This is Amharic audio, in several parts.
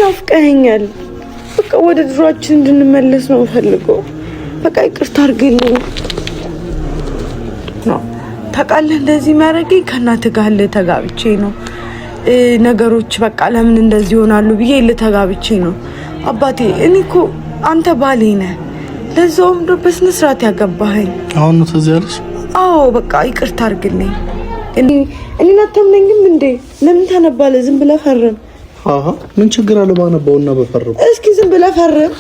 ናፍቀኸኛል። በቃ ወደ ድሮአችን እንድንመለስ ነው ፈልገው። በቃ ይቅርታ አድርግልኝ ነው ታውቃለህ። እንደዚህ የሚያደርገኝ ከእናትህ ጋር ልተጋብቼ ነው። ነገሮች በቃ ለምን እንደዚህ ይሆናሉ ብዬ ልተጋብቼ ነው። አባቴ እኔ እኮ አንተ ባሌ ነህ፣ ለዛውም ደግሞ በስነ ስርዓት ያገባኸኝ። አሁን ነው ትዝ ያለሽ? አዎ በቃ ይቅርታ አድርግልኝ። እኔ አታምነኝም እንዴ? ለምን ታነባለህ? ዝም ብለህ ፈርም። አሃ ምን ችግር አለ ባነበውና በፈርም? እስኪ ዝም ብለህ ፈርም።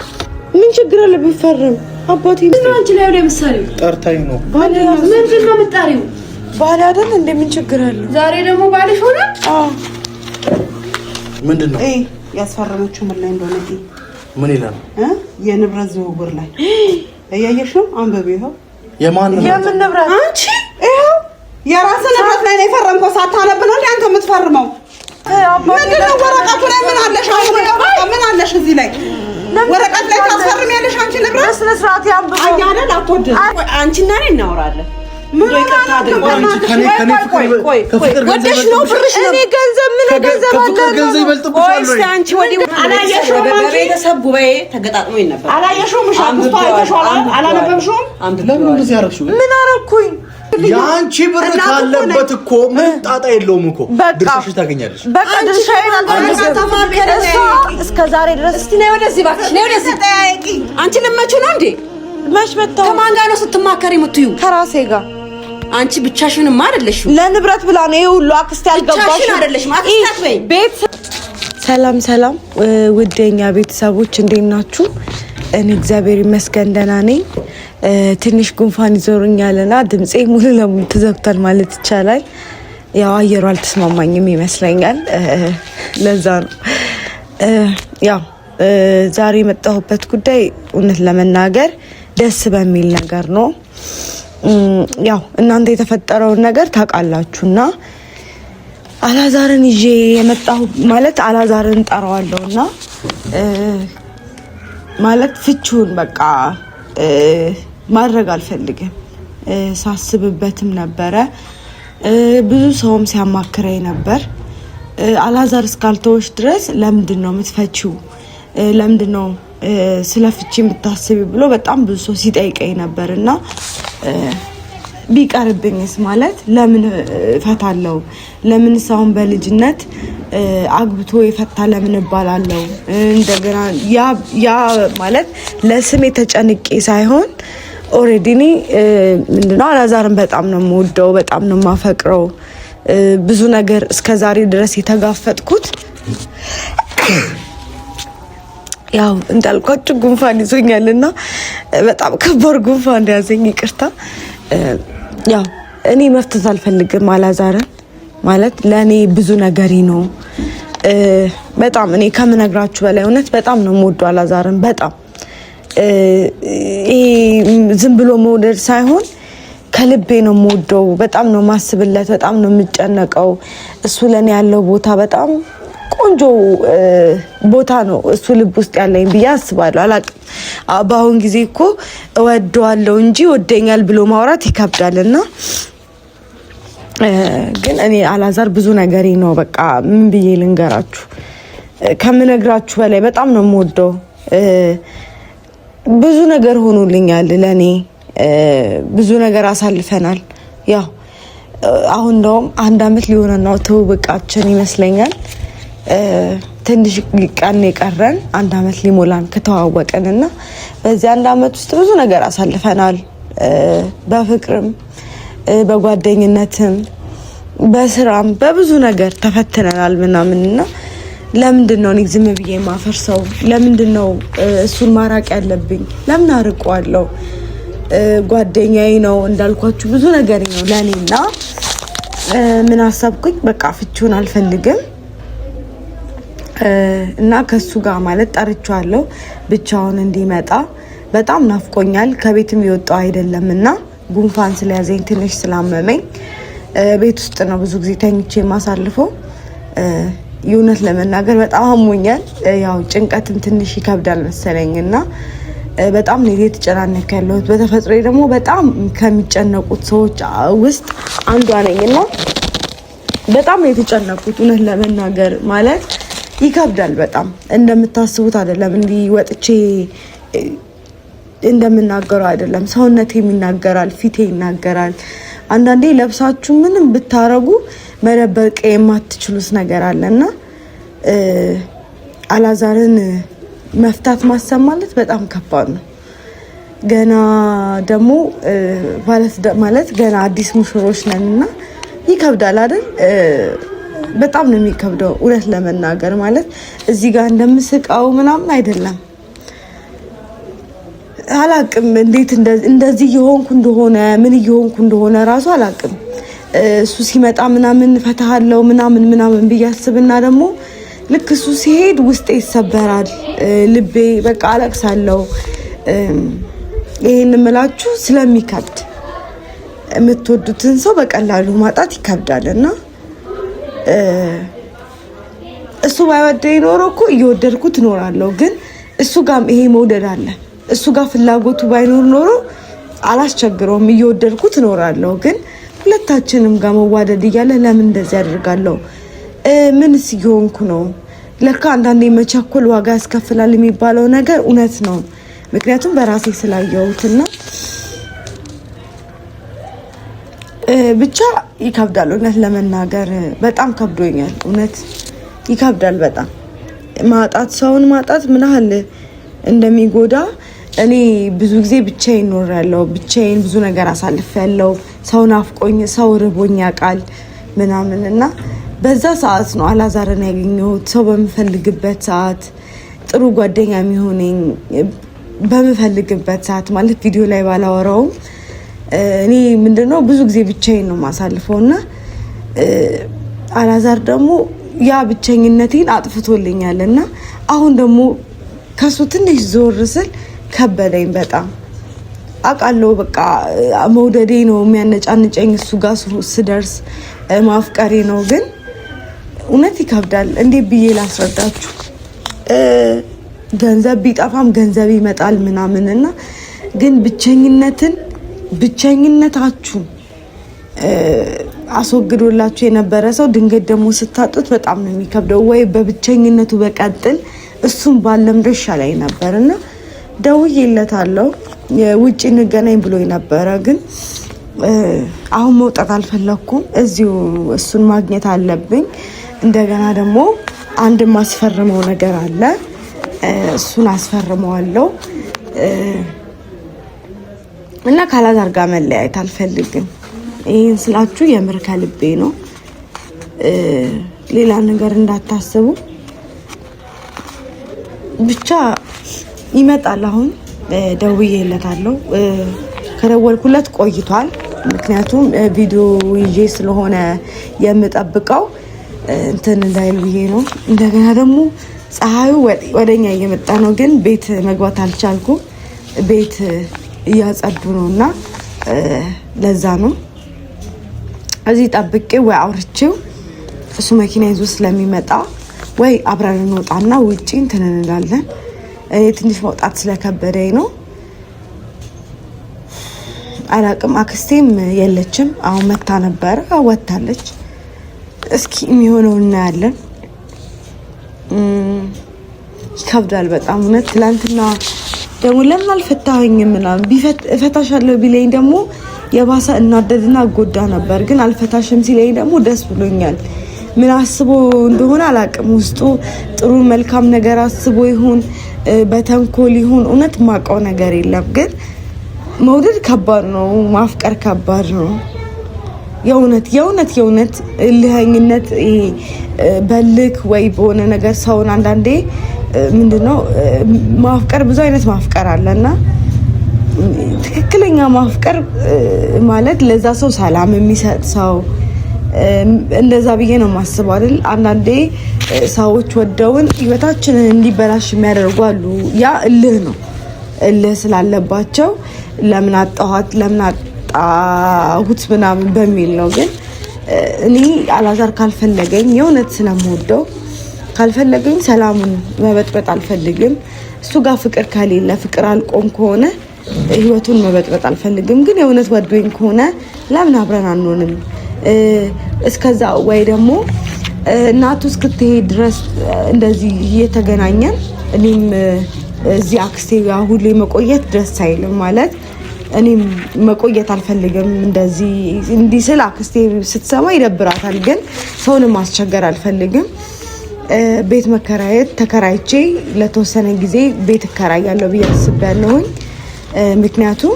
ምን ችግር አለ ብፈርም? አባቴ ምን ነው አንቺ ላይ ወደ ምሳሌ ጠርታኝ ነው። ምንድን ነው የምትጠሪው? ባል አይደል እንዴ? ምን ችግር አለ? ዛሬ ደግሞ ባልሽ ሆነ? አዎ ምንድን ነው ያስፈረመችው? ምን ላይ እንደሆነ ምን ይላል? የንብረት ዝውውር ላይ እያየሽው አንበብ። ይኸው የማን ንብረት? አንቺ ይኸው የራስህ ንብረት ላይ ነው የፈረምከው። ሳታነብ ነው እንዴ አንተ የምትፈርመው? ምንድን ነው ወረቀቱ ላይ ምን አለሽ? አሁን በቃ ምን አለሽ እዚህ ላይ? ወረቀት ላይ ታስፈርሚያለሽ አንቺ ንብረት? በስነ ስርዓት ያንብበው። አያደል አትወድም። አንቺና እኔ እናወራለን። ምን ይከታ ገንዘብ ይበልጥብሻል ወይ? አንቺ ወዲህ አላየሽውም? በቤተሰብ ጉባኤ ተገጣጥሞኝ ነበር። አላየሽውም? ሻምስቶ አይተሽዋል? አላነበብሽውም? ለምን እንደዚህ ያደረግሽው? ምን አደረኩኝ? ያንቺ ብር ካለበት እኮ ምን ጣጣ የለውም እኮ ድርሻሽ ታገኛለሽ። በቃ ድርሻዬን እስከ ዛሬ ድረስ እስቲ ነይ ወደዚህ እባክሽ፣ ነይ ወደዚህ። አንቺ ልመቹ ነው እንዴ? መች መጣሁ? ከማን ጋር ነው ስትማከሪ የምትዩ? ከራሴ ጋር። አንቺ ብቻሽንማ አይደለሽም። ለንብረት ብላ ነው ይሄ ሁሉ አክስቴ ያልገባሽ። ብቻሽን አይደለሽም። አክስታት በይ። ሰላም ሰላም፣ ውዴኛ ቤተሰቦች እንዴት ናችሁ? እኔ እግዚአብሔር ይመስገን ደህና ነኝ። ትንሽ ጉንፋን ይዞርኛልና ድምጼ ሙሉ ለሙሉ ተዘግቷል ማለት ይቻላል። ያው አየሩ አልተስማማኝም ይመስለኛል፣ ለዛ ነው። ያው ዛሬ የመጣሁበት ጉዳይ እውነት ለመናገር ደስ በሚል ነገር ነው። ያው እናንተ የተፈጠረውን ነገር ታውቃላችሁና አላዛርን ይዤ የመጣሁ ማለት አላዛርን ጠራዋለሁና ማለት ፍቹን በቃ ማድረግ አልፈልግም። ሳስብበትም ነበረ፣ ብዙ ሰውም ሲያማክረኝ ነበር። አላዛር እስካልተወሽ ድረስ ለምንድን ነው የምትፈቺው? ለምንድን ነው ስለ ፍቺ የምታስቢ ብሎ በጣም ብዙ ሰው ሲጠይቀኝ ነበር እና ቢቀርብኝስ ማለት ለምን እፈታለሁ? ለምን ሳውን በልጅነት አግብቶ የፈታ ለምን እባላለሁ? እንደገና ያ ማለት ለስሜ ተጨንቄ ሳይሆን ኦሬዲ እኔ ምንድነው አላዛርን በጣም ነው የምወደው፣ በጣም ነው የማፈቅረው። ብዙ ነገር እስከዛሬ ድረስ የተጋፈጥኩት ያው እንዳልኳችሁ ጉንፋን ይዞኛልና በጣም ከባድ ጉንፋን ያዘኝ፣ ይቅርታ። ያው እኔ መፍታት አልፈልግም አላዛርን ማለት ለኔ ብዙ ነገሪ ነው። በጣም እኔ ከምነግራችሁ በላይ እውነት በጣም ነው የምወደው አላዛርን። በጣም ይሄ ዝም ብሎ መውደድ ሳይሆን ከልቤ ነው የምወደው። በጣም ነው ማስብለት፣ በጣም ነው የምጨነቀው። እሱ ለኔ ያለው ቦታ በጣም ቆንጆ ቦታ ነው እሱ ልብ ውስጥ ያለኝ ብዬ አስባለሁ። አላውቅም፣ በአሁን ጊዜ እኮ እወደዋለሁ እንጂ ወደኛል ብሎ ማውራት ይከብዳልና ግን እኔ አላዛር ብዙ ነገሬ ነው። በቃ ምን ብዬ ልንገራችሁ? ከምነግራችሁ በላይ በጣም ነው የምወደው። ብዙ ነገር ሆኖልኛል ለኔ፣ ብዙ ነገር አሳልፈናል። ያው አሁን እንደውም 1 አመት ሊሆነን ነው ትውውቃችን ይመስለኛል። ትንሽ ቀን የቀረን 1 አመት ሊሞላን ከተዋወቅንና በዚህ 1 አመት ውስጥ ብዙ ነገር አሳልፈናል። በፍቅርም በጓደኝነትም በስራም በብዙ ነገር ተፈትነናል ምናምንና ለምንድን ነው እኔ ዝም ብዬ ማፈርሰው? ለምንድን ነው እሱን ማራቅ ያለብኝ? ለምን አርቀዋለሁ? ጓደኛዬ ነው እንዳልኳችሁ ብዙ ነገር ነው ለኔና ምን አሰብኩኝ፣ በቃ ፍቺውን አልፈልግም እና ከሱ ጋር ማለት ጠርቻለሁ ብቻውን እንዲመጣ። በጣም ናፍቆኛል። ከቤትም የወጣው አይደለምና ጉንፋን ስለያዘኝ ትንሽ ስላመመኝ ቤት ውስጥ ነው ብዙ ጊዜ ተኝቼ የማሳልፈው። የእውነት ለመናገር በጣም አሞኛል። ያው ጭንቀትም ትንሽ ይከብዳል መሰለኝና በጣም ነው የተጨናነኩ ያለሁት። በተፈጥሮ ደግሞ በጣም ከሚጨነቁት ሰዎች ውስጥ አንዷ ነኝና በጣም ነው የተጨነቁት እውነት ለመናገር ማለት ይከብዳል በጣም እንደምታስቡት አይደለም። እንዲህ ወጥቼ እንደምናገረው አይደለም። ሰውነቴ ይናገራል፣ ፊቴ ይናገራል። አንዳንዴ ለብሳችሁ ምንም ብታረጉ መደበቅ የማትችሉት ነገር አለና አላዛርን መፍታት ማሰብ ማለት በጣም ከባድ ነው። ገና ደግሞ ማለት ገና አዲስ ሙሽሮች ነንና ይከብዳል አይደል? በጣም ነው የሚከብደው እውነት ለመናገር ማለት እዚህ ጋር እንደምስቃው ምናምን አይደለም። አላቅም እንዴት እንደዚህ እየሆንኩ እንደሆነ ምን እየሆንኩ እንደሆነ ራሱ አላቅም። እሱ ሲመጣ ምናምን ፈታሃለው ምናምን ብያስብና ደግሞ ልክ እሱ ሲሄድ ውስጤ ይሰበራል፣ ልቤ በቃ አለቅሳለሁ። ይሄን እምላችሁ ስለሚከብድ የምትወዱትን ሰው በቀላሉ ማጣት ይከብዳልና እሱ ባይወደኝ ኖሮ እኮ እየወደድኩት እኖራለሁ። ግን እሱ ጋር ይሄ መውደድ አለ። እሱ ጋር ፍላጎቱ ባይኖር ኖሮ አላስቸግረውም፣ እየወደድኩት እኖራለሁ። ግን ሁለታችንም ጋር መዋደድ እያለ ለምን እንደዚህ ያደርጋለሁ? ምንስ እየሆንኩ ነው? ለካ አንዳንዴ መቸኮል ዋጋ ያስከፍላል የሚባለው ነገር እውነት ነው። ምክንያቱም በራሴ ስላየሁትና ብቻ ይከብዳል። እውነት ለመናገር በጣም ከብዶኛል። እውነት ይከብዳል በጣም ማጣት፣ ሰውን ማጣት ምን ያህል እንደሚጎዳ እኔ ብዙ ጊዜ ብቻዬን ኖሬያለሁ። ብቻዬን ብዙ ነገር አሳልፌያለሁ። ሰው ናፍቆኝ፣ ሰው ርቦኝ ያውቃል ምናምን እና በዛ ሰዓት ነው አላዛርን ያገኘሁት። ሰው በምፈልግበት ሰዓት፣ ጥሩ ጓደኛ የሚሆነኝ በምፈልግበት ሰዓት ማለት ቪዲዮ ላይ ባላወራውም እኔ ምንድነው ብዙ ጊዜ ብቻዬን ነው ማሳልፈውና አላዛር ደግሞ ያ ብቸኝነቴን አጥፍቶልኛልና አሁን ደግሞ ከሱ ትንሽ ዞር ስል ከበደኝ በጣም። አውቃለሁ በቃ መውደዴ ነው የሚያነጫንጨኝ፣ እሱ ጋር ስደርስ ማፍቀሬ ነው። ግን እውነት ይከብዳል። እንዴት ብዬ ላስረዳችሁ? ገንዘብ ቢጠፋም ገንዘብ ይመጣል ምናምንና ግን ብቸኝነታችሁ አስወግዶላችሁ የነበረ ሰው ድንገት ደግሞ ስታጡት በጣም ነው የሚከብደው። ወይ በብቸኝነቱ በቀጥል እሱም ባለምዶ ይሻለኝ ነበርና ደውዬለታለሁ። ውጪ እንገናኝ ብሎኝ ነበረ። ግን አሁን መውጣት አልፈለኩም። እዚሁ እሱን ማግኘት አለብኝ። እንደገና ደግሞ አንድ ማስፈርመው ነገር አለ። እሱን አስፈርመዋለሁ እና ካላዛር ጋር መለያየት አልፈልግም። ይሄን ስላችሁ የምር ከልቤ ነው። ሌላ ነገር እንዳታስቡ። ብቻ ይመጣል። አሁን ደውዬለታለሁ። ከደወልኩለት ቆይቷል። ምክንያቱም ቪዲዮ ይዤ ስለሆነ የምጠብቀው እንትን እንዳይል ብዬ ነው። እንደገና ደግሞ ፀሐዩ ወደኛ እየመጣ ነው። ግን ቤት መግባት አልቻልኩም። ቤት እያጸዱ ነውና ለዛ ነው እዚህ ጠብቄ ወይ አውርቼው እሱ መኪና ይዞ ስለሚመጣ ወይ አብረን እንወጣና ውጪ እንትን እንላለን። እኔ ትንሽ መውጣት ስለከበደኝ ነው። አላቅም። አክስቴም የለችም። አሁን መታ ነበር፣ ወጣለች። እስኪ የሚሆነው እናያለን። ይከብዳል በጣም እውነት። ትላንትና ደግሞ ለምን አልፈታኸኝም ምናምን እፈታሻለሁ ቢለኝ ደግሞ የባሰ እናደድና እጎዳ ነበር። ግን አልፈታሽም ሲለኝ ደግሞ ደስ ብሎኛል። ምን አስቦ እንደሆነ አላቅም። ውስጡ ጥሩ መልካም ነገር አስቦ ይሁን በተንኮል ይሁን እውነት ማውቀው ነገር የለም። ግን መውደድ ከባድ ነው፣ ማፍቀር ከባድ ነው። የእውነት እልህኝነት በልክ ወይ በሆነ ነገር ሰውን አንዳንዴ ምንድነው ማፍቀር፣ ብዙ አይነት ማፍቀር አለና ትክክለኛ ማፍቀር ማለት ለዛ ሰው ሰላም የሚሰጥ ሰው እንደዛ ብዬ ነው የማስበው አይደል? አንዳንዴ ሰዎች ወደውን ህይወታችንን እንዲበላሽ የሚያደርጉ አሉ። ያ እልህ ነው። እልህ ስላለባቸው ለምን አጣሁት ለምን አጣሁት ምናምን በሚል ነው። ግን እኔ አላዛር ካልፈለገኝ የእውነት ስለምወደው ካልፈለገኝ ሰላሙን መበጥበጥ አልፈልግም። እሱ ጋር ፍቅር ከሌለ ፍቅር አልቆም ከሆነ ህይወቱን መበጥበጥ አልፈልግም። ግን የእውነት ወዶኝ ከሆነ ለምን አብረን አንሆንም? እስከዛ ወይ ደግሞ እናቱ እስክትሄድ ድረስ እንደዚህ እየተገናኘን እኔም እዚህ አክስቴ ጋር ሁሌ መቆየት ደስ አይልም ማለት እኔም መቆየት አልፈልግም እንደዚህ እንዲህ ስለ አክስቴ ስትሰማ ይደብራታል ግን ሰውንም ማስቸገር አልፈልግም ቤት መከራየት ተከራይቼ ለተወሰነ ጊዜ ቤት እከራያለሁ ብዬ አስቤያለሁኝ ምክንያቱም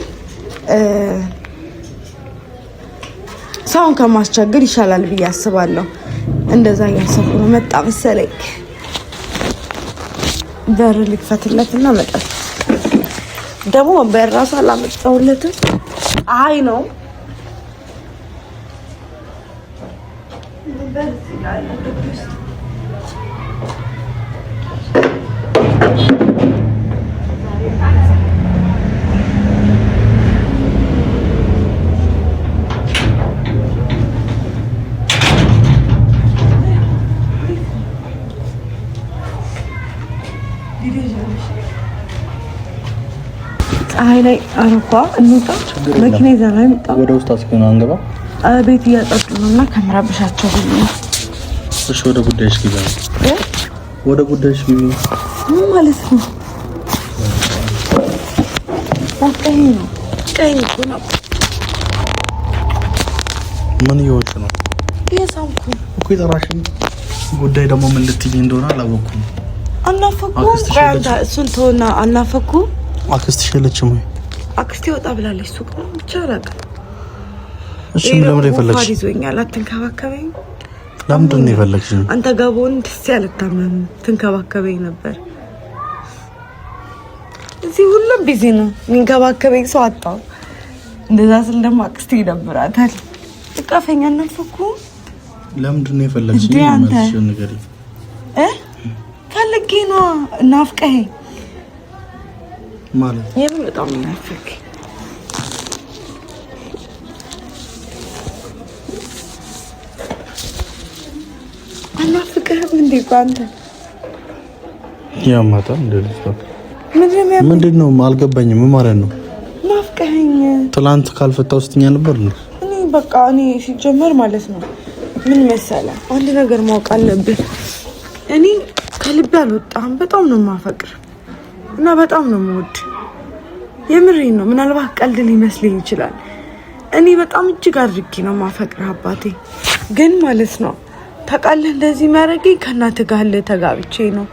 ሰውን ከማስቸገር ይሻላል ብዬ አስባለሁ እንደዛ ያሰብኩ ነው መጣ መሰለኝ በር ልክፈትለትና መጣ ደግሞ በራሱ አላመጣሁለትም አይ ነው በዚህ ላይ ፀሐይ ላይ አረፋ እንውጣ መኪና ይዘን አይመጣ ወደ ውስጥ አስገና አንገባ ቤት እያጠጡ ነውና ከምራብሻቸው ብዬ እሺ ወደ ጉዳይሽ ግባ ወደ ጉዳይሽ ግቢ ምን ማለት ነው ወጣኝ ነው ቀኝ ነው ምን ይወጥ ነው የሳምኩ እኮ ይጠራሽኝ ጉዳይ ደግሞ ምን ልትይ እንደሆነ አላወኩም አናፈኩ አንተ እሱን ተውና አናፈኩ አክስትሽ የለችም ወይ አክስቴ ወጣ ብላለች ሱቅ ነው ብቻ አላውቅ እሺ ለምን ይፈልግሽ ይዞኛል አትንከባከበኝ ለምንድን ነው የፈለግሽኝ አንተ ጋቦን ደስ ያለታመም ትንከባከበኝ ነበር እዚህ ሁሉም ቢዚ ነው ሚንከባከበኝ ሰው አጣው እንደዛ ስል ደግሞ አክስቴ ይደብራታል እቃፈኛ እናፈኩ ለምንድን ነው የፈለግሽኝ ማለት ነገር ፈልጌ ነው እናፍቀኝ ማለት የምን በጣም ናፍቅ አናፍቅህም እንዴ ባንተ ያማታ እንደዚህ ምንድን ነው አልገባኝም ምን ማለት ነው ናፍቀኸኝ ትላንት ካልፈታው ስትኛ ነበር ነው እኔ በቃ እኔ ሲጀመር ማለት ነው ምን መሰለህ አንድ ነገር ማወቅ አለብህ እኔ ከልቤ አልወጣም በጣም ነው ማፈቅር እና በጣም ነው የምወድ የምሬን ነው ምናልባት ቀልድ ሊመስልኝ ይችላል እኔ በጣም እጅግ አድርጌ ነው ማፈቅር አባቴ ግን ማለት ነው ታውቃለህ እንደዚህ ማረገኝ ከእናትህ ጋር ለተጋብቼ ነው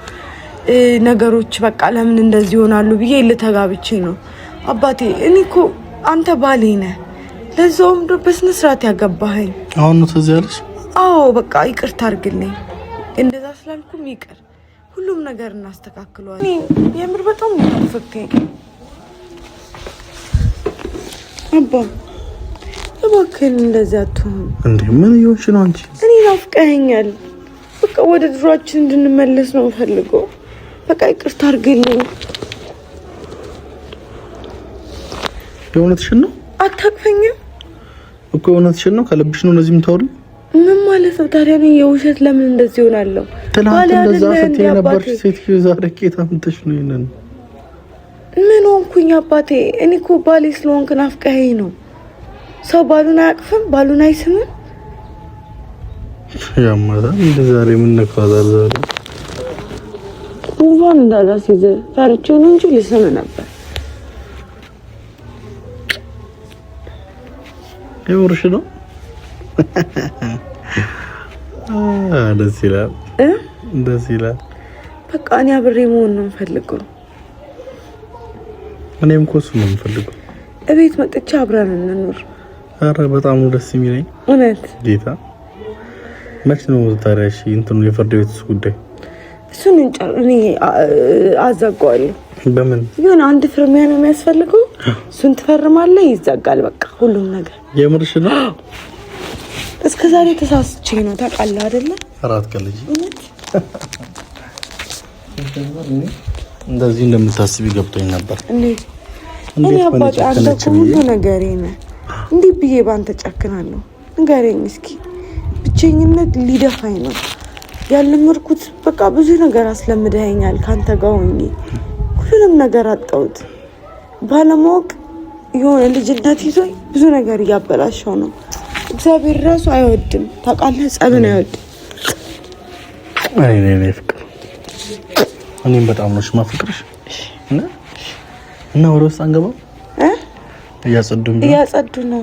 ነገሮች በቃ ለምን እንደዚህ ይሆናሉ ብዬ ለተጋብቼ ነው አባቴ እኔ እኮ አንተ ባሌ ነህ ለዛውም በስነ ስርዓት ያገባኸኝ አሁን ነው ተዚህ ያለሽ አዎ በቃ ይቅርታ አድርግልኝ እንደዛ ስላልኩም ይቅር ሁሉም ነገር እናስተካክለዋለን የምር በጣም ናፍቀኝ አባ እባክህ እንደዛ አትሁን እንዴ ምን ይሆንሽ ነው አንቺ እኔ ናፍቀኸኛል በቃ ወደ ድሮአችን እንድንመለስ ነው ፈልገው በቃ ይቅርታ አድርግልኝ የእውነትሽን ነው አታቅፈኝም እኮ የእውነትሽን ነው ከልብሽ ነው እንደዚህ የምታወሪው ምን ማለት ነው ታዲያ ነው የውሸት ለምን እንደዚህ ሆናለሁ ትላንት እንደዛ ስትይ ነበር ሴትዮ ዛሬ ኬታ ምንተሽ ነው ይነን ምን ሆንኩኝ አባቴ እኔ እኮ ባሌ ስለሆንክ ናፍቀኸኝ ነው ሰው ባሉን አያቅፍም ባሉን አይስምም ያማታ እንደ ዛሬ ምን ነካዛል ዛሬ ጉንፋን እንዳላስይዘ ፈርቼ ነው እንጂ ልስም ነበር የወርሽ ነው ደስ ይላል ደስ ይላል በቃ እኔ አብሬ መሆን ነው የምፈልገው እኔም እኮ እሱን ነው የምፈልገው እቤት መጥቼ አብረን እንኖር ኧረ በጣም ነው ደስ የሚለኝ እውነት ጌታ መች ነው ታዲያ እሺ እንትኑ የፍርድ ቤት ጉዳይ እሱን እኔ አዘጋዋለሁ በምን ይሁን አንድ ፍርሚያ ነው የሚያስፈልገው እሱን ትፈርማለህ ይዘጋል በቃ ሁሉም ነገር የምርሽ ነው እስከ ዛሬ ተሳስቼ ነው ታውቃለህ አይደለ አራት ቀልጂ እንደዚህ እንደምታስቢ ገብቶኝ ነበር እኔ አባቴ አንተ ሁሉ ነገሬ ነህ እንዲህ ብዬ ባንተ ጨክናለሁ ንገረኝ እስኪ ብቸኝነት ሊደፋኝ ነው ያለመርኩት በቃ ብዙ ነገር አስለምደኸኛል ካንተ ጋር ሆኜ ሁሉንም ነገር አጣሁት ባለማወቅ የሆነ ልጅነት ይዞኝ ብዙ ነገር እያበላሸው ነው እግዚአብሔር ራሱ አይወድም ታውቃለህ ጸብን አይወድም እኔ ፍቅር እኔም በጣም ነው ማፍቅርሽ እና ወደ ውስጥ አንገባም እያጸዱ ነው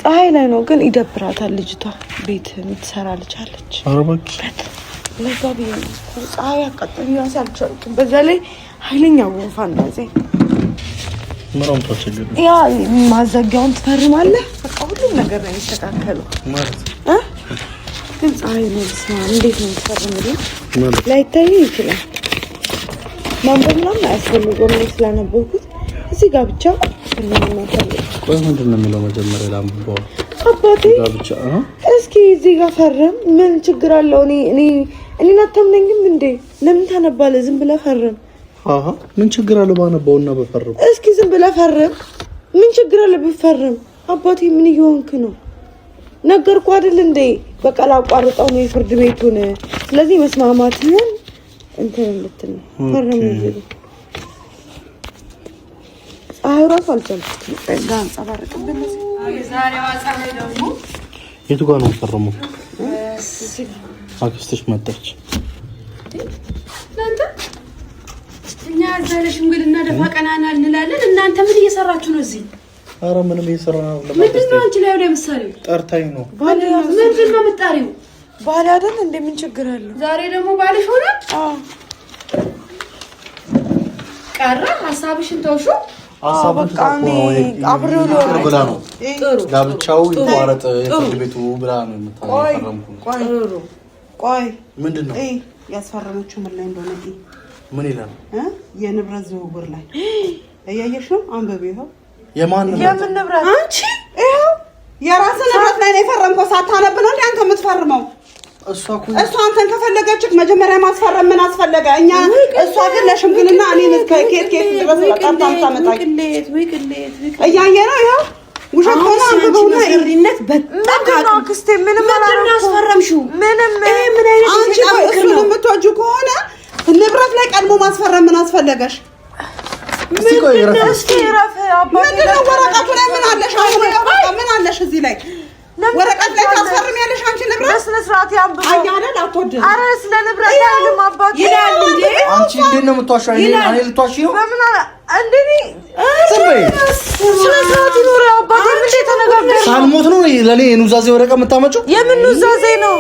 ፀሐይ ላይ ነው ግን ይደብራታል ልጅቷ ቤት የምትሰራ ልጅ አለች ኧረ እባክሽ ለጋቢ ፀሐይ አቃጥሎኛል ሳልቻልኩ በዛ ላይ ኃይለኛ ጉንፋን ነው እዚህ ምንም ተቸገረ ያ ማዘጊያውን ትፈርማለህ በቃ ሁሉም ነገር ነው የሚስተካከለው ማለት ግን ፀሐይ ነው እንዴት ነው የምትፈርምልኝ ላይታይ ይችላል ማንበብ ምናምን አያስፈልገውም እኔ ስላነበብኩት እዚህ ጋር ብቻ ቆይ ምንድን ነው የሚለው መጀመሪያ ላንብበው አባቴ ብቻ እስኪ እዚህ ጋር ፈርም ምን ችግር አለው እኔ አታምነኝም እንዴ ለምን ታነባለህ ዝም ብለህ ፈርም አሃ ምን ችግር አለው ባነበውና በፈርም እስኪ ዝም ብለህ ፈርም ምን ችግር አለው በፈርም አባቴ ምን ይሆንክ ነው ነገርኩ አይደል እንዴ በቃ ላቋርጠው ነው የፍርድ ቤቱን ስለዚህ መስማማትህን እንትን እንድትል ፈርም ይዘህ አይራፍ አልቻልኩም ጋር ጸባረቅብኝ ዛሬዋ ፀሐይ ደግሞ የቱ ጋር ነው ፈርሙ አክስትሽ መጣች እናንተ እኛ ዛሬሽ እንግልና ደፋ ቀናና እንላለን እናንተ ምን እየሰራችሁ ነው እዚህ ኧረ ምንም እየሰራን ነው ምንድን ነው አንቺ ላይ ለምሳሌ ጠርታኝ ነው ምንድን ነው የምትጠሪው ባል አይደል እንዴ ምን ችግር አለው ዛሬ ደግሞ ባልሽ ሆነ ቀረ ሐሳብሽን ተውሹ አሳበቃኒ አብሬው ነው ጋብቻው ይቋረጥ የፍርድ ቤቱ ብላ ነው የምታፈርመው ቆይ ምንድነው ያስፈረመችው ምን ላይ እንደሆነ ምን ይላል የንብረት ዝውውር ላይ እያየሽ ነው አንበቤው የማን ንብረት አንቺ ይሄው የራስ ንብረት ላይ ነው የፈረምከው ሳታነብ ነው እንዴ አንተ የምትፈርመው እሷ አንተን ከፈለገች መጀመሪያ ማስፈረም ምን አስፈልጋ እኛ እሷ ግን ለሽምግልና እኔን ከኬት ድረስ በጣም ታመጣኝ ቅሌት እያየ ነው ይሄው ውሸት ሆነ አንበበውና እሪነት በጣም ካክስቴ ምንም አላስፈረምሽው ምንም ምን አይነት አንቺ እሱን የምትወጂው ከሆነ ንብረት ላይ ቀድሞ ማስፈረም ምን አስፈልጋሽ እስኪ ረፍ አባቴ ወረቀቱ ላይ ምን አለሽ አሁን ምን አለሽ እዚህ ላይ ወረቀት ላይ ታስፈርም ያለሽ አንቺ ንብረት በስነ ስርዓት ያንብበው አያደል አትወድ አረ ስለ ንብረት ያለም አባቴ ይላል እንዴ አንቺ እንዴት ነው የምትዋሻው እኔ ልትዋሺ ነው በምን እንደኔ ስበይ ስለ ስርዓት ይኖር አባቴ ምን ተነጋገር ሳልሞት ነው ለኔ የኑዛዜ ወረቀት የምታመጪው የምን ኑዛዜ ነው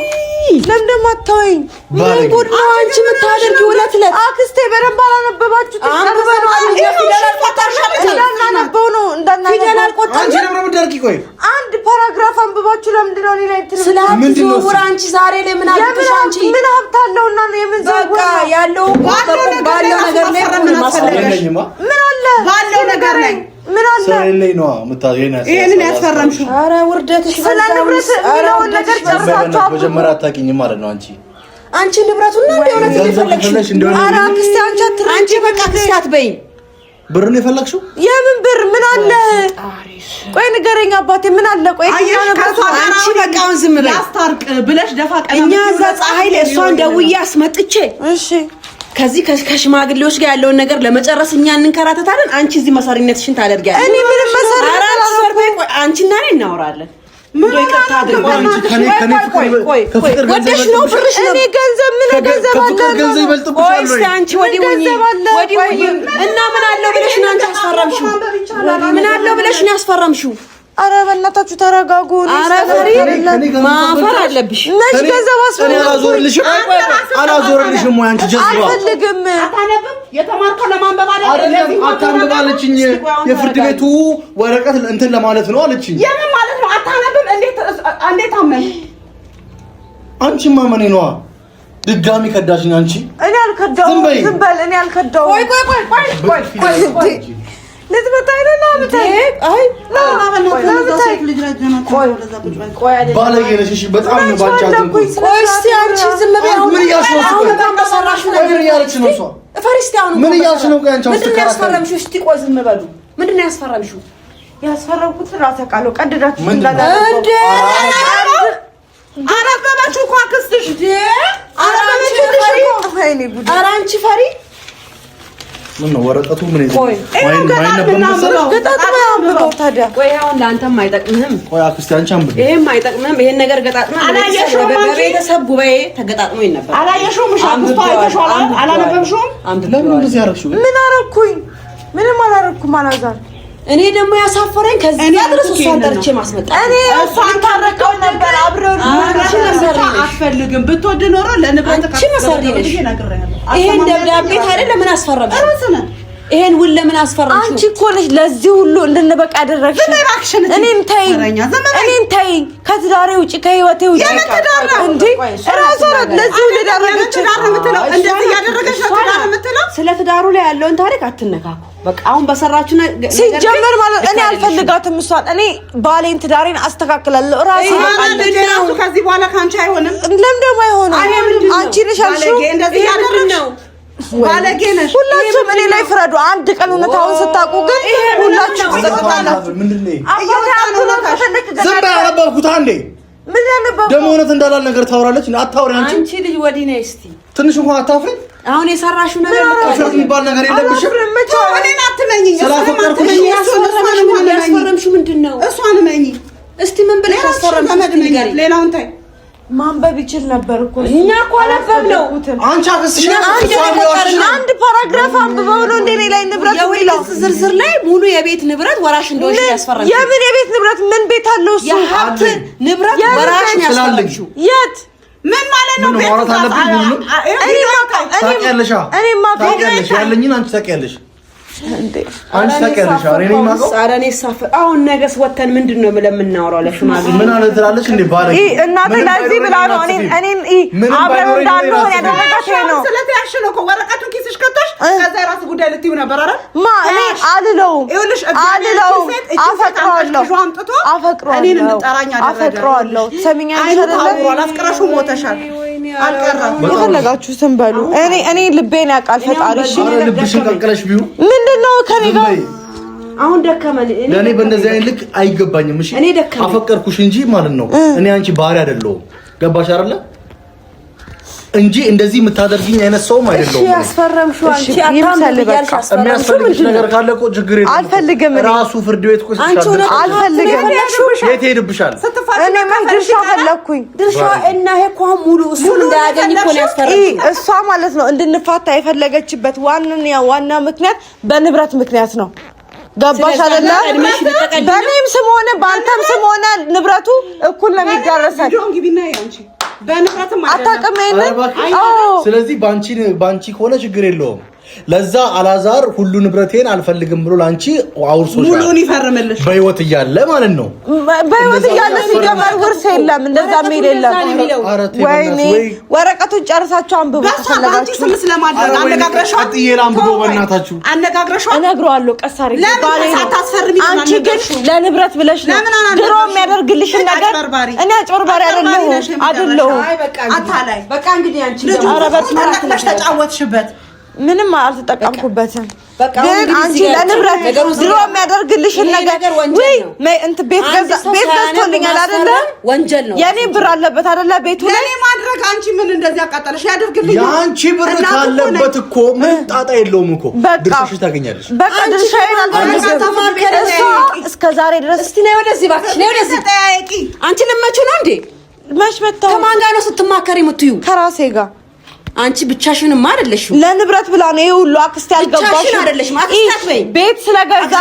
ለምን አታወኝ ምን ጉድ ነው አንቺ የምታደርጊው ለትለት አክስቴ በደንብ አላነበባችሁ ተሰበሩ እንዳናነበው ነው ፊደል ቆጣ አንቺ ለምን ምትደርቂ ቆይ አንድ ፓራግራፍ አንብባችሁ ለምንድን ነው እኔ ላይ ዝውውር አንቺ ዛሬ ላይ ምን አብጥሽ አንቺ ምን ሀብታለውና ነው የምን ዝውውር ያለው ባለው ነገር ላይ ምን አስፈልገሽ ምን አለ ባለው ነገር ላይ ምን አለ ስለሌለኝ ነው መታየና ይሄንን ያስፈረምሽው አረ ውርደትሽ ስለንብረት ነው ነገር ጨርሳችሁ መጀመሪያ አታውቂኝም ማለት ነው አንቺ ንብረቱና እንደሆነ አረ አክስቴ አንቺ በቃ አክስቴ አትበይኝ ብር ነው የፈለግሽው የምን ብር ምን አለ ቆይ ንገረኝ አባቴ ምን አለ ቆይ አንቺ በቃውን ዝም በይ ያስታርቅ ብለሽ ደፋ ቀና እኛ እዛ ፀሐይ ላይ እሷን ደውዬ አስመጥቼ እሺ ከዚህ ከሽማግሌዎች ጋር ያለውን ነገር ለመጨረስ እኛ እንከራተታለን አንቺ እዚህ መሳሪነትሽን ታደርጊያለሽ እኔ ምንም መሳሪነት አላደረኩም አንቺና እኔ እናወራለን ምን ይቀጣ አድርጎ አንቺ ቆይ ወደሽ ነው ብርሽ ነው እኔ ገንዘብ ምን ገንዘብ አለ ገንዘብ ይበልጥብሻል ወይ አንቺ ወዲ እና ምን አለው ብለሽ ነው አንቺ አስፈራምሽው ምን አለው ብለሽ ነው ያስፈራምሽው አረ በእናታችሁ ተረጋጉ አረ ፈሪ ማፈር አለብሽ ነሽ ገንዘብ አስፈራምሽ አላዞርልሽም ወይ አንቺ ጀዝባ አልፈልግም አታነብም የተማርከው ለማንበብ አይደለም አታንበብ አለችኝ የፍርድ ቤቱ ወረቀት እንትን ለማለት ነው አለችኝ የምን ማለት ነው አታነብም እንዴት አመን አንቺ ማመኔ ነው ድጋሚ ከዳሽኝ አንቺ እኔ አልከዳው ዝም በል እኔ አልከዳው ቆይ ለዝመታይ ነው አምታይ አይ ባለጌነሽ በጣም ነው ባንቻዝን ቆይ እስቲ አንቺ ዝም በይ ምን ያልሽው በጣም ተሰራሽ ነገር ያለች ነው እሷ ፈሪስታውን ምን ያልሽ ነው ቆይ አንቺ ምን ያስፈራምሽው እስቲ ቆይ ዝም በሉ ምንድን ነው ያስፈራምሽው ያስፈራምኩት ራስ አቃለው ቀድዳችሁ እንዳላ እንዴ አረባባችሁ እኮ አክስትሽ እንዴ አረባባችሁ ፈሪ ኧረ አንቺ ፈሪ ምን ነው ወረቀቱ ምን ይዘው ቆይ ገጣጥመው ታዲያ ቆይ አሁን ለአንተም አይጠቅምህም። ቆይ አክስቴ አንቺ አንብቢ። ይሄም አይጠቅምህም። ይሄን ነገር ገጣጥመህ በቤተሰብ ጉባኤ ተገጣጥሞ ነበር። አላየሽውም? አክስቷ አይተሽዋል? አላነበብሽውም? ለምን እንደዚህ ያደረግሽው? ምን አረኩኝ? ምንም አላረኩም አላዛር። እኔ ደግሞ ያሳፈረኝ ከዚህ ድረስ እሷን ጠርቼ ማስመጣ እኔ እሷን ታረቀው ነበር አብረን አትፈልግም ብትወድ ኖሮ ለንብረት ካስፈረደሽ ይሄን ደብዳቤ ታዲያ ለምን አስፈረምሽ? ይሄን ውል ለምን አስፈረምሽ? አንቺ እኮ ነሽ ለዚህ ሁሉ እንድንበቃ ያደረግሽ። እኔም ተይኝ ከትዳሬ ውጪ ከህይወቴ ውጪ እንዴ ራሷ ለዚህ ሁሉ ያደረገች እንደዚህ ያደረገች ነው ትዳር የምትለው። ስለ ትዳሩ ላይ ያለውን ታሪክ አትነካኩ። በቃ አሁን በሰራችሁ ነገር ሲጀመር ማለት እኔ አልፈልጋትም እሷን። እኔ ባሌን ትዳሬን አስተካክላለሁ ራሴ። ከዚህ በኋላ ካንቺ አይሆንም። ለምን ደግሞ አይሆንም? አንቺ ነሽ አልሽው እንደዚህ ያደረግሽው ባለጌ ነሽ። ሁላችሁም እኔ ላይ ፍረዱ። አንድ ቀን እውነታውን ስታውቁ ግን ሁላችሁም ትሰጣላችሁ። ምንድነው ዝም በይ አነበብኩት አንዴ። ምን ያነበብኩት ደግሞ እውነት እንዳላል ነገር ታወራለች። አታውሪ አንቺ ልጅ ወዲህ ነይ እስቲ ትንሽ እንኳን አታፍሪ። አሁን የሰራሽው ነገር ፍርድ የሚባል ነገር የለብሽም። እኔን አትመኝኝ። ያስፈረምሽው ምንድን ነው? እሷን እመኚ እስቲ ምን ብለሽ አስፈረምሽ? ሌላውን ታይ ማንበብ ይችል ነበር እኮ እኛ እኮ አነበብነው። አንቺ አክስትሽ አንድ ፓራግራፍ አንብበው ነው እንደ ላይ ንብረት የሚለው ዝርዝር ላይ ሙሉ የቤት ንብረት ወራሽ እንደሆነ ያስፈረምሽ። የምን የቤት ንብረት? ምን ቤት አለው እሱ? የሀብት ንብረት ወራሽ ያስፈረምሽው የት? ምን ማለት ነው? ምን ማውራት አለብኝ? ሁሉ ታውቂያለሽ። ታውቂያለሽ ያለኝን አንቺ ታውቂያለሽ። አንቺ ታውቂያለሽ። እኔ ሳፈር አሁን ነገስ ወተን ምንድነው የምናወራው? ለሽማግሌ ምን አለ ትላለች እንዴ? ባለ እናቴ ለዚህ ብላ ነው እኔን አብረን እንዳንሆን ያደረጋት ነው። ስለታሽ ነው እኮ ወረቀቱን ኪስሽ ከተሽ ከዛ የራስ ጉዳይ ልትዩ ነበር አይደል? እኔ አልለውም። አፈቅረዋለሁ። ሰሚኛለሽ አይደል? አፍቅረሹ ሞተሻል። አልቀረም። የፈለጋችሁትን በሉ። እኔ ልቤን ያውቃል ፈጣሪ። እሺ ልብሽን ቀቅለሽ ቢዩ ምንድነው ከኔ ጋር አሁን ደከመን። ለኔ በእንደዚህ አይነት ልክ አይገባኝም። እሺ አፈቀርኩሽ እንጂ ማለት ነው እኔ አንቺ ባህሪ አይደለሁም። ገባሽ አይደለ? እንጂ እንደዚህ የምታደርጊኝ አይነት ሰውም አይደለሁም። እሺ ያስፈረምሽው አንቺ አታምልያልሽ። የሚያስፈልግሽ ነገር ካለ እኮ ችግር የለም። አልፈልግም። ራሱ ፍርድ ቤት እኮ አልፈልግም። የት ሄድብሻል? እኔ ምን ድርሻ ፈለኩኝ? ድርሻ እና ይሄ እኮ ሙሉ እሱን እንዳያገኝ እኮ ነው ያስፈረምሽው። እሷ ማለት ነው እንድንፋታ የፈለገችበት ዋና ምክንያት በንብረት ምክንያት ነው። ገባሽ አይደለ? በእኔም ስም ሆነ በአንተም ስም ሆነ ንብረቱ እኩል ነው የሚዳረሰው። በንብረትም አታውቅም። ስለዚህ ባንቺ ከሆነ ችግር የለውም። ለዛ አላዛር ሁሉ ንብረቴን አልፈልግም ብሎ ላንቺ አውርሶሻል። ሙሉን ይፈርምልሽ በህይወት እያለ ማለት ነው። በህይወት እያለ ሲጀመር ውርስ የለም፣ እንደዛ የሚል የለም። ወይኔ ወረቀቱን ጨርሳችሁ አንብቡ ተፈለጋችሁ። ስለ ስለማድረግ አነጋግረሽው አጥዬላ አንብቦ በእናታችሁ አነጋግረሽው እነግረዋለሁ። ቀስ አድርጊ ባሌ። አንቺ ግን ለንብረት ብለሽ ነው ድሮ የሚያደርግልሽ ነገር። እኔ አጭበርባሪ አይደለሁም። አታላይ በቃ እንግዲህ አንቺ ተጫወትሽበት። ምንም አልተጠቀምኩበትም። ግን አንቺ ለንብረት ድሮ የሚያደርግልሽን ነገር ወይ ቤት ገዝቶልኛል አይደለ? ወንጀል ነው። የኔ ብር አለበት አይደለ? ቤቱ ለኔ ማድረግ አንቺ ምን እንደዚህ አቃጠለሽ? ያደርግልኝ አንቺ ብር ካለበት እኮ ምን ጣጣ የለውም እኮ ድርሻሽ ታገኛለሽ። በቃ ድርሻዬን አልፈልግም። እስከ ዛሬ ድረስ እስቲ ነይ ወደዚህ እባክሽ፣ ነይ ወደዚህ። አንቺ ልመቹ ነው እንዴ? መች መጣሁ? ከማን ጋር ነው ስትማከሪ የምትዩ? ከራሴ ጋር። አንቺ ብቻሽንም አይደለሽም። ለንብረት ብላ ነው ይሄ ሁሉ። አክስቴ አልገባሽም። ብቻሽን አይደለሽም። አክስታት በይ ቤት ስለገዛ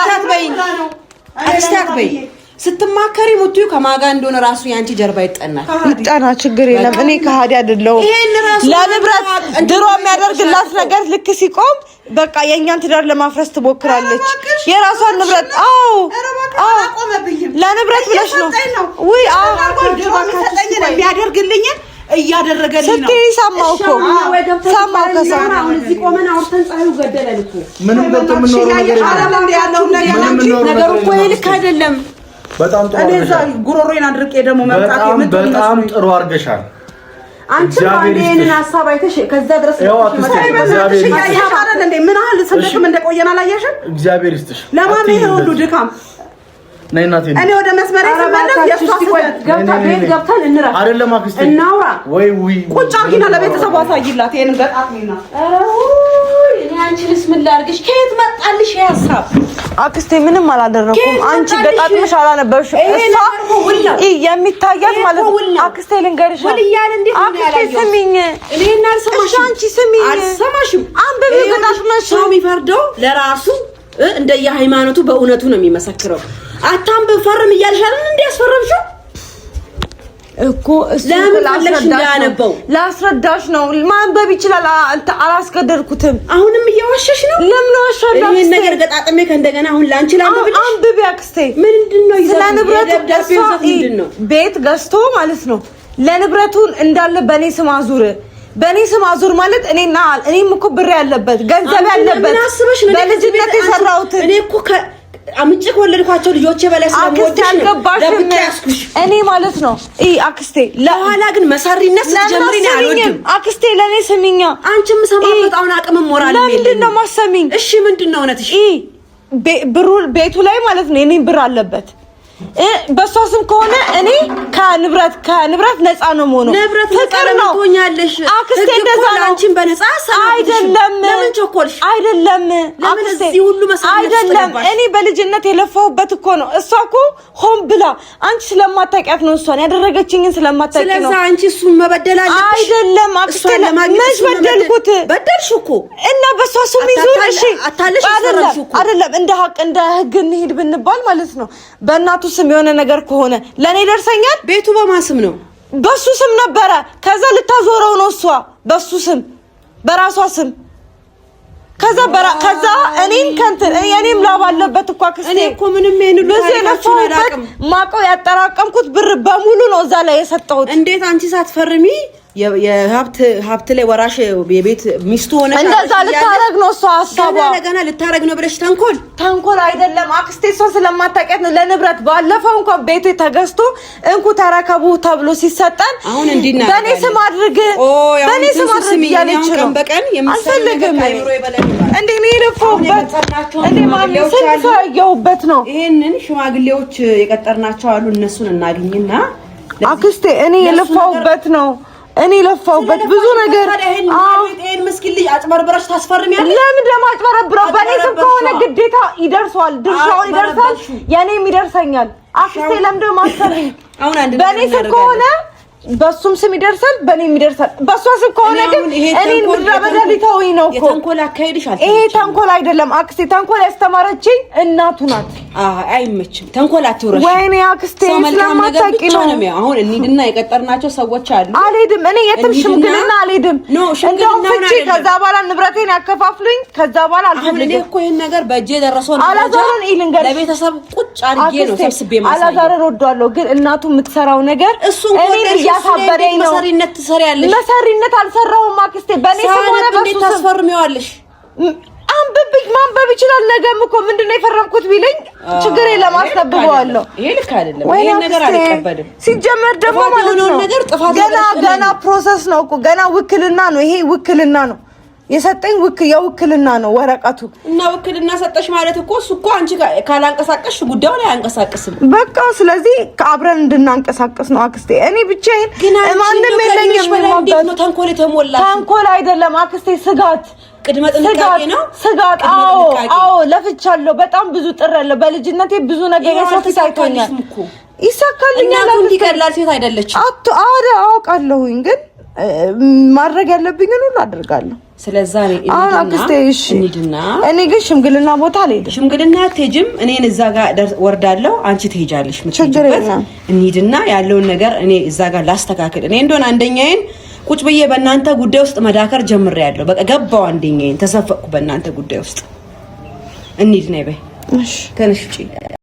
አክስታት በይ ስትማከሪ የምትዩ ከማን ጋር እንደሆነ ራሱ ያንቺ ጀርባ ይጠናል። ይጠና፣ ችግር የለም። እኔ ከሃዲ አይደለሁም። ለንብረት ድሮ የሚያደርግላት ነገር ልክ ሲቆም በቃ የእኛን ትዳር ለማፍረስ ትሞክራለች። የራሷን ንብረት ለንብረት ብለሽ ነው ወይ? የሚያደርግልኝ እያደረገልኝ ነው። ስትይ ሰማሁ እኮ ሰማሁ። አሁን እዚህ ቆመን አውርተን ፀሐዩ ገደለን እኮ ምንም ገብቶ ምን ነው ነገሩ እኮ ልክ አይደለም። በጣም ጥሩ አድርገሻል። ጉሮሮዬን አድርቄ ደግሞ መምጣት በጣም ጥሩ አድርገሻል። አንቺ ባንዴን ሐሳብ አይተሽ ከዛ ድረስ ምን ያህል ስንደክም እንደቆየን አላየሽም? እግዚአብሔር ይስጥሽ። ለማን ይሄ ሁሉ ድካም? ነይ እናቴ፣ እኔ ወደ መስመር ስመለስ ቤት ገብተን እንረፍ አይደለም አክስቴ፣ እናውራ ወይ ቁጭ አርጊና ለቤተሰቡ አሳይላት። ይሄንን ገጣጥሚና እኔ አንቺንስ ምን ላርግሽ? ከየት መጣልሽ ሐሳብ? አክስቴ ምንም አላደረኩም። አንቺ ገጣጥምሽ አላነበርሽ። እሷ የሚታያት ማለት አክስቴ ልንገርሽ። አክስቴ ስሚኝ፣ እኔና አልሰማሽም። አንቺ ስሚኝ፣ አልሰማሽም። አንብቢ ገጣጥምሽ። ሰው የሚፈርደው ለራሱ እንደ የሃይማኖቱ በእውነቱ ነው የሚመሰክረው። አታንብብ ፈርም እያልሻል እንዴ? ያስፈረምሽው እኮ ላስረዳሽ ነው። ማንበብ ይችላል። አላስገደድኩትም። አሁንም እያዋሸሽ ነው። ለምን ዋሻለሁ? ይሄን ነገር ገጣጥሜ ከእንደገና አሁን ላንቺ ላንብብልሽ። አንብቢ አክስቴ። ምንድነው ስለ ንብረቱ ቤት ገዝቶ ማለት ነው። ለንብረቱን እንዳለ በኔ ስም አዙር ማለት እኔም እኮ ብር ያለበት ገንዘብ ያለበት በልጅነት የሰራሁት እኔ እኮ አምጪ ወለድኳቸው ልጆቼ በላይ ስለሞትሽ ነው እኔ ማለት ነው። አክስቴ ለኋላ ግን መሰሪነት ስትጀምሪ ነው ያልወድም። አክስቴ ለኔ ስሚኛ። አንቺም ሰማበት አሁን አቅም ሞራል የለም። ምንድነው ማሰሚኝ? እሺ ምንድነው እውነትሽ? ብሩ ቤቱ ላይ ማለት ነው የኔ ብር አለበት። በሷ ስም ከሆነ እኔ ከንብረት ነፃ ነው ሞኖ ፍቅር ነው ሆኛለሽ። አክስቴ እንደዛ ነው። አንቺን በነፃ አይደለም። ለምን ቾኮልሽ? አይደለም አክስቴ አይደለም። እኔ በልጅነት የለፈውበት እኮ ነው። እሷ እኮ ሆን ብላ አንቺ ስለማታውቂያት ነው። እሷን ያደረገችኝን ስለማታውቂ ነው። ስለዚህ አንቺ እሱን መበደል አለብሽ። አይደለም አክስቴ መች በደልኩት? በደልሽ እኮ እና በሷ ስም ይዙር። እሺ አይደለም እንደ ህግ እንሂድ ብንባል ማለት ነው በእናቱ ስም የሆነ ነገር ከሆነ ለኔ ደርሰኛል። ቤቱ በማን ስም ነው? በሱ ስም ነበረ። ከዛ ልታዞረው ነው እሷ በሱ ስም በራሷ ስም። ከዛ እኔም ላባለበት እኮ አክስቴ እኔ እኮ ምንም ማቀው ያጠራቀምኩት ብር በሙሉ ነው እዛ ላይ የሰጠሁት። እንዴት አንቺ ሳትፈርሚ የሀብት ላይ ወራሽ የቤት ሚስቱ ሆነ እንደዛ ልታረግ ነው እሷ ሐሳቧ። ገና ልታረግ ነው ብለሽ ተንኮል አይደለም አክስቴ። እሷ ስለማታውቂያት ነው። ለንብረት ባለፈው እንኳን ቤቱ ተገዝቶ እንኩ ተረከቡ ተብሎ ሲሰጠን አሁን እንዲና በኔ ስም አድርግ እያለች ነው። አልፈልግም እንዴ እኔ ልፎበት እንዴ ማንም ሰየውበት ነው። ይሄንን ሽማግሌዎች የቀጠርናቸው አሉ። እነሱን እናገኝና አክስቴ እኔ የለፋውበት ነው። ለፋውበት ብዙ ነገር። ይሄን መስኪን ልጅ አጭበርብረሽ ታስፈርሚያለሽ። ለምን ደማጭበረብረው? በኔ ስም ከሆነ ግዴታ ይደርሷል፣ ድርሻው ይደርሳል፣ የኔም ይደርሰኛል። አክስቴ ለምን ማሰሪኝ? በኔ ስም ከሆነ በሱም ስም ይደርሳል፣ በኔም ይደርሳል። በሷ ስም ከሆነ ግን እኔን ምድረበዳ ሊተውኝ ነው እኮ። የተንኮል አካሄድሽ አልተመቸኝም። ይሄ ተንኮል አይደለም አክስቴ። ተንኮል ያስተማረችኝ እናቱ ናት። አይመችም። ተንኮል አትውረሽ። ወይኔ አክስቴ ስለማታውቂ ነው። አሁን እንሂድና የቀጠርናቸው ሰዎች አሉ። አልሄድም እኔ የትም ሽምግልና አልሄድም። እንደውም ፍቺ ከዛ በኋላ ንብረቴን ያከፋፍሉኝ። ከዛ በኋላ አልፈልግም። እኔ እኮ ይሄን ነገር በእጄ ደረሰው ነው። አላዛርን ይልንገር ለቤተሰብ ቁጭ አድርጌ ነው ሰብስቤ ማሳየው። አላዛርን ወዷለሁ፣ ግን እናቱ የምትሰራው ነገር እኔ ያሳበደኝ ነው። መሰሪነት ትሰሪያለሽ። መሰሪነት አልሰራሁም አክስቴ። በኔ ስም ሆነ በሱ ታስፈርሚዋለሽ። አንብብኝ ማንበብ ይችላል። ነገም እኮ ምንድነው የፈረምኩት ቢለኝ ችግር የለም አስነብበዋለሁ። ይሄ ልክ አይደለም። ይሄ ነገር አልቀበልም። ሲጀመር ደግሞ ማለት ነው ገና ፕሮሰስ ነው እኮ ገና ውክልና ነው። ይሄ ውክልና ነው የሰጠኝ የውክልና ነው ወረቀቱ። እና ውክልና ሰጠሽ ማለት እኮ እሱ እኮ አንቺ ካላንቀሳቀስሽ ጉዳዩ ላይ አንቀሳቀስም። በቃ ስለዚህ አብረን እንድናንቀሳቀስ ነው አክስቴ። እኔ ብቻዬን ማንንም የለኝም። እንዴት ነው ተንኮል የተሞላ? ተንኮል አይደለም አክስቴ፣ ስጋት ቅድመ ጥንቃቄ ነው። ስጋት አዎ ለፍቻለሁ። በጣም ብዙ ጥሬያለሁ። በልጅነቴ ብዙ ነገር የሶፊት አይቶኛል። ይሳካልኛል። እናቱ እንዲቀላል ሴት አይደለችም። አውቃለሁኝ፣ ግን ማድረግ ያለብኝን ሁሉ አደርጋለሁ። ስለዚህ አሁን አክስቴ እሺ እኔ ግን ሽምግልና ቦታ አልሄድም። ሽምግልና አትሄጂም። እኔን እዛ ጋር ወርዳለሁ፣ አንቺ ትሄጃለሽ። ምትሄጂበት እንሂድና ያለውን ነገር እኔ እዛ ጋር ላስተካክል። እኔ እንደሆነ አንደኛዬን ቁጭ ብዬ በእናንተ ጉዳይ ውስጥ መዳከር ጀምሬያለሁ። በቃ ገባው። አንደኛዬን ተሰፈቅኩ በእናንተ ጉዳይ ውስጥ። እንሂድ ነይ በይ። እሺ ተነሽ ውጪ።